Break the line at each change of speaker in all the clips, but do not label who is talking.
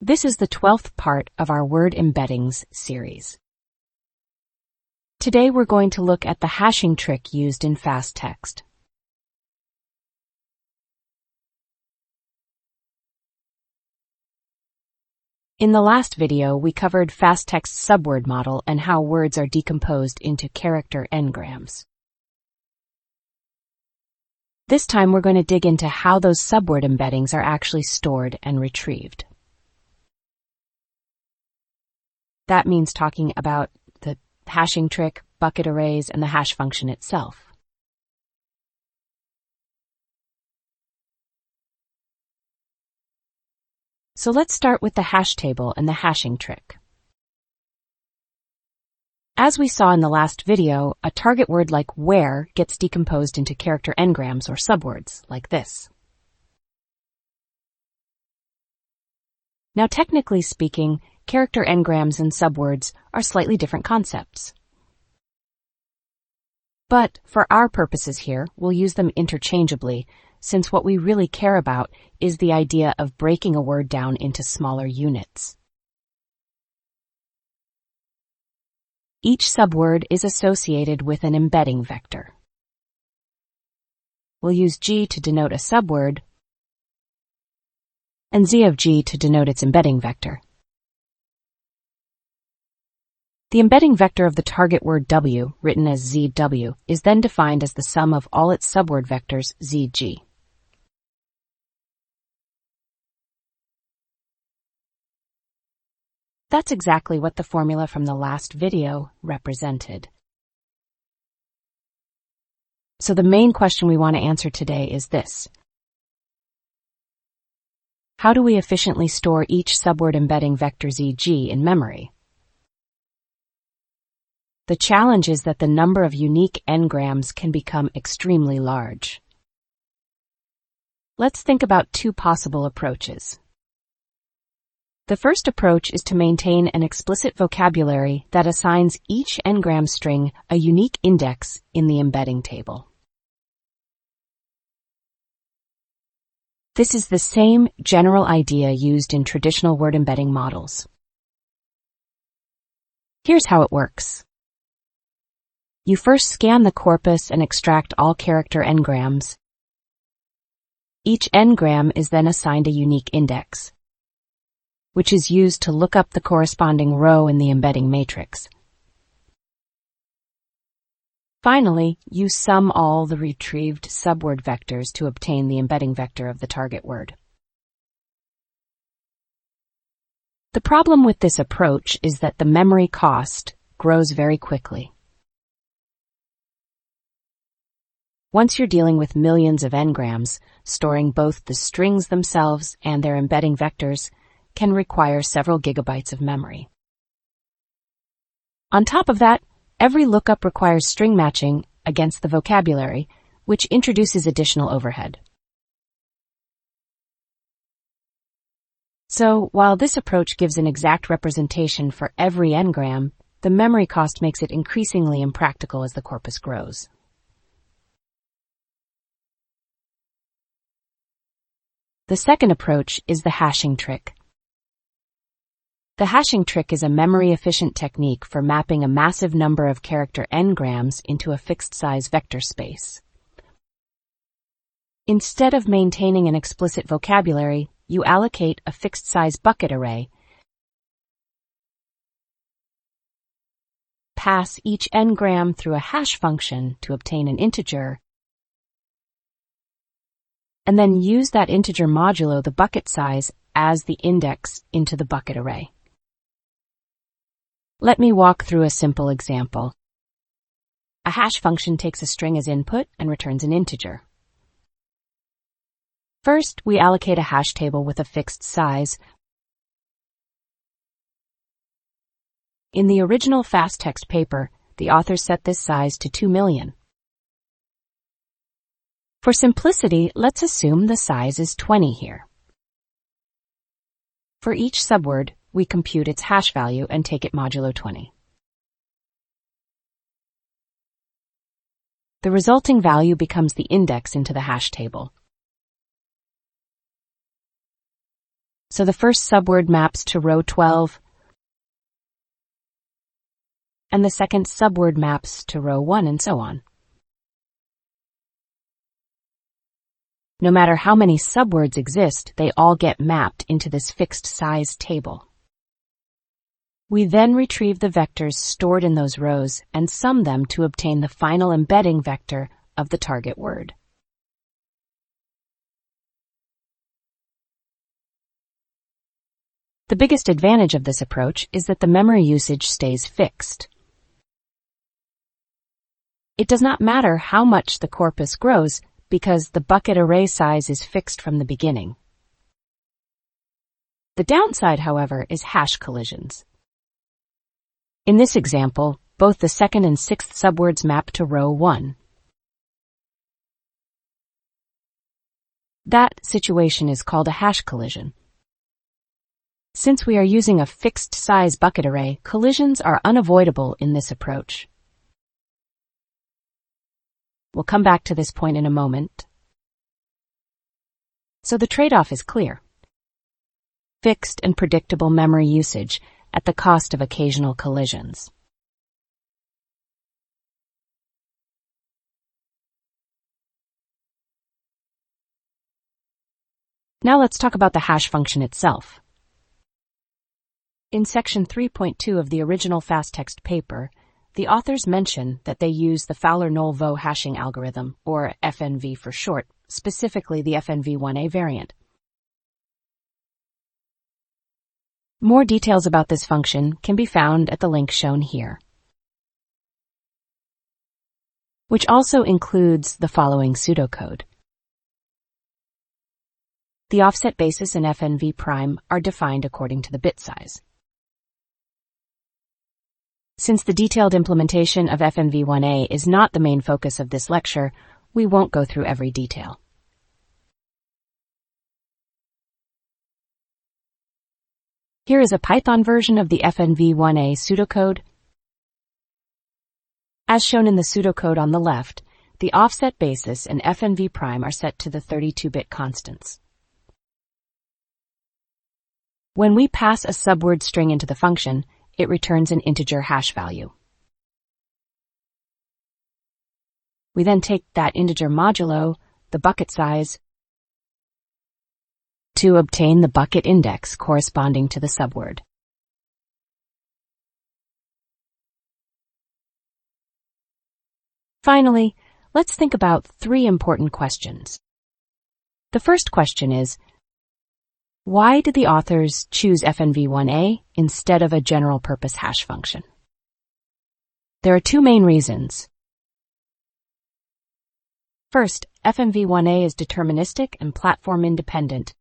This is the 12th part of our word embeddings series. Today we're going to look at the hashing trick used in FastText. In the last video, we covered FastText's subword model and how words are decomposed into character n-grams. This time we're going to dig into how those subword embeddings are actually stored and retrieved. That means talking about the hashing trick, bucket arrays, and the hash function itself. So let's start with the hash table and the hashing trick. As we saw in the last video, a target word like where gets decomposed into character n-grams or subwords, like this. Now, technically speaking, character n-grams and subwords are slightly different concepts. But for our purposes here, we'll use them interchangeably, since what we really care about is the idea of breaking a word down into smaller units. Each subword is associated with an embedding vector. We'll use G to denote a subword, and Z of G to denote its embedding vector. The embedding vector of the target word W, written as ZW, is then defined as the sum of all its subword vectors ZG. That's exactly what the formula from the last video represented. So the main question we want to answer today is this. How do we efficiently store each subword embedding vector ZG in memory? The challenge is that the number of unique n-grams can become extremely large. Let's think about two possible approaches. The first approach is to maintain an explicit vocabulary that assigns each n-gram string a unique index in the embedding table. This is the same general idea used in traditional word embedding models. Here's how it works. You first scan the corpus and extract all character n-grams. Each n-gram is then assigned a unique index, which is used to look up the corresponding row in the embedding matrix. Finally, you sum all the retrieved subword vectors to obtain the embedding vector of the target word. The problem with this approach is that the memory cost grows very quickly. Once you're dealing with millions of n-grams, storing both the strings themselves and their embedding vectors can require several gigabytes of memory. On top of that, every lookup requires string matching against the vocabulary, which introduces additional overhead. So, while this approach gives an exact representation for every n-gram, the memory cost makes it increasingly impractical as the corpus grows. The second approach is the hashing trick. The hashing trick is a memory-efficient technique for mapping a massive number of character n-grams into a fixed-size vector space. Instead of maintaining an explicit vocabulary, you allocate a fixed-size bucket array, pass each n-gram through a hash function to obtain an integer, and then use that integer modulo the bucket size as the index into the bucket array. Let me walk through a simple example. A hash function takes a string as input and returns an integer. First, we allocate a hash table with a fixed size. In the original FastText paper, the authors set this size to 2 million. For simplicity, let's assume the size is 20 here. For each subword, we compute its hash value and take it modulo 20. The resulting value becomes the index into the hash table. So the first subword maps to row 12, and the second subword maps to row 1, and so on. No matter how many subwords exist, they all get mapped into this fixed size table. We then retrieve the vectors stored in those rows and sum them to obtain the final embedding vector of the target word. The biggest advantage of this approach is that the memory usage stays fixed. It does not matter how much the corpus grows because the bucket array size is fixed from the beginning. The downside, however, is hash collisions. In this example, both the second and sixth subwords map to row 1. That situation is called a hash collision. Since we are using a fixed size bucket array, collisions are unavoidable in this approach. We'll come back to this point in a moment. So the trade-off is clear. Fixed and predictable memory usage at the cost of occasional collisions. Now let's talk about the hash function itself. In section 3.2 of the original FastText paper, the authors mention that they use the Fowler-Knoll-Vogt hashing algorithm, or FNV for short, specifically the FNV-1A variant. More details about this function can be found at the link shown here, which also includes the following pseudocode. The offset basis and FNV prime are defined according to the bit size. Since the detailed implementation of FNV-1A is not the main focus of this lecture, we won't go through every detail. Here is a Python version of the FNV-1A pseudocode. As shown in the pseudocode on the left, the offset basis and FNV prime are set to the 32-bit constants. When we pass a subword string into the function, it returns an integer hash value. We then take that integer modulo, the bucket size, to obtain the bucket index corresponding to the subword. Finally, let's think about 3 important questions. The first question is, why did the authors choose FNV-1A instead of a general-purpose hash function? There are 2 main reasons. First, FNV-1A is deterministic and platform-independent.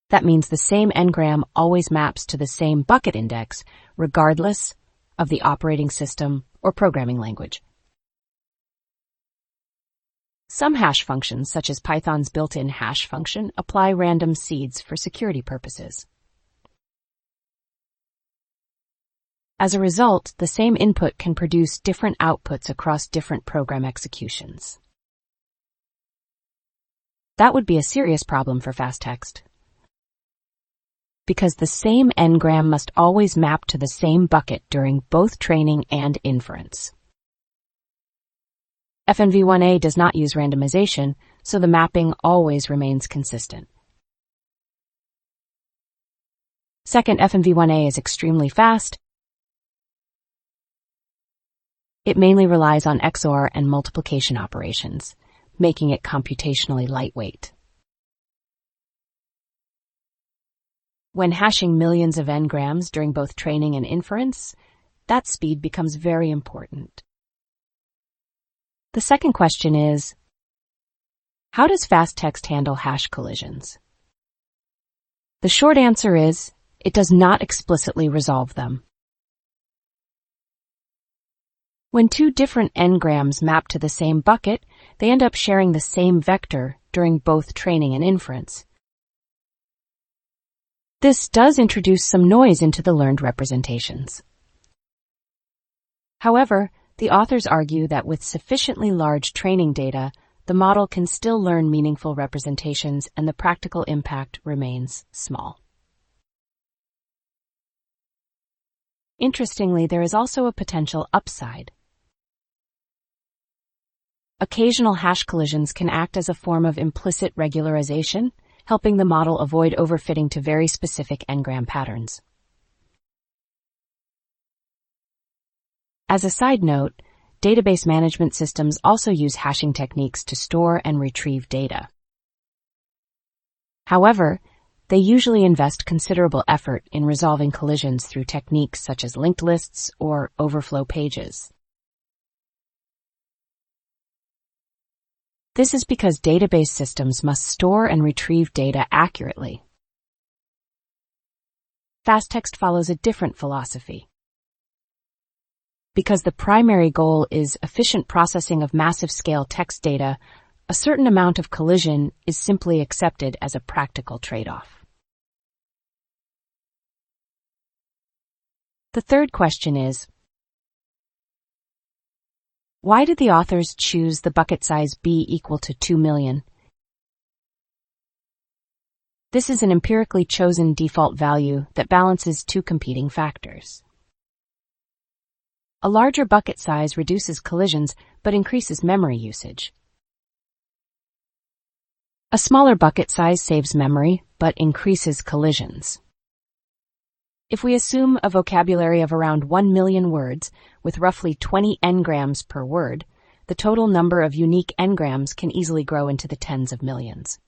That means the same n-gram always maps to the same bucket index, regardless of the operating system or programming language. Some hash functions, such as Python's built-in hash function, apply random seeds for security purposes. As a result, the same input can produce different outputs across different program executions. That would be a serious problem for FastText, because the same n-gram must always map to the same bucket during both training and inference. FNV-1A does not use randomization, so the mapping always remains consistent. Second, FNV-1A is extremely fast. It mainly relies on XOR and multiplication operations, making it computationally lightweight. When hashing millions of n-grams during both training and inference, that speed becomes very important. The second question is, how does FastText handle hash collisions? The short answer is, it does not explicitly resolve them. When 2 different n-grams map to the same bucket, they end up sharing the same vector during both training and inference. This does introduce some noise into the learned representations. However, the authors argue that with sufficiently large training data, the model can still learn meaningful representations and the practical impact remains small. Interestingly, there is also a potential upside. Occasional hash collisions can act as a form of implicit regularization, helping the model avoid overfitting to very specific n-gram patterns. As a side note, database management systems also use hashing techniques to store and retrieve data. However, they usually invest considerable effort in resolving collisions through techniques such as linked lists or overflow pages. This is because database systems must store and retrieve data accurately. FastText follows a different philosophy. Because the primary goal is efficient processing of massive-scale text data, a certain amount of collision is simply accepted as a practical trade-off. The third question is, why did the authors choose the bucket size B equal to 2 million? This is an empirically chosen default value that balances two competing factors. A larger bucket size reduces collisions but increases memory usage. A smaller bucket size saves memory but increases collisions. If we assume a vocabulary of around 1 million words with roughly 20 n-grams per word, the total number of unique n-grams can easily grow into the tens of millions.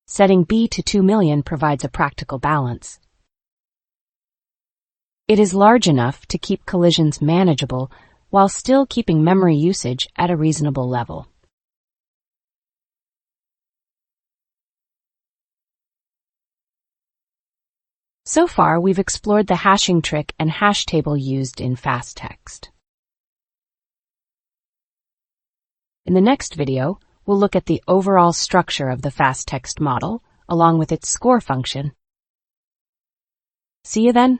Setting B to 2 million provides a practical balance. It is large enough to keep collisions manageable while still keeping memory usage at a reasonable level. So far, we've explored the hashing trick and hash table used in FastText. In the next video, we'll look at the overall structure of the FastText model, along with its score function. See you then.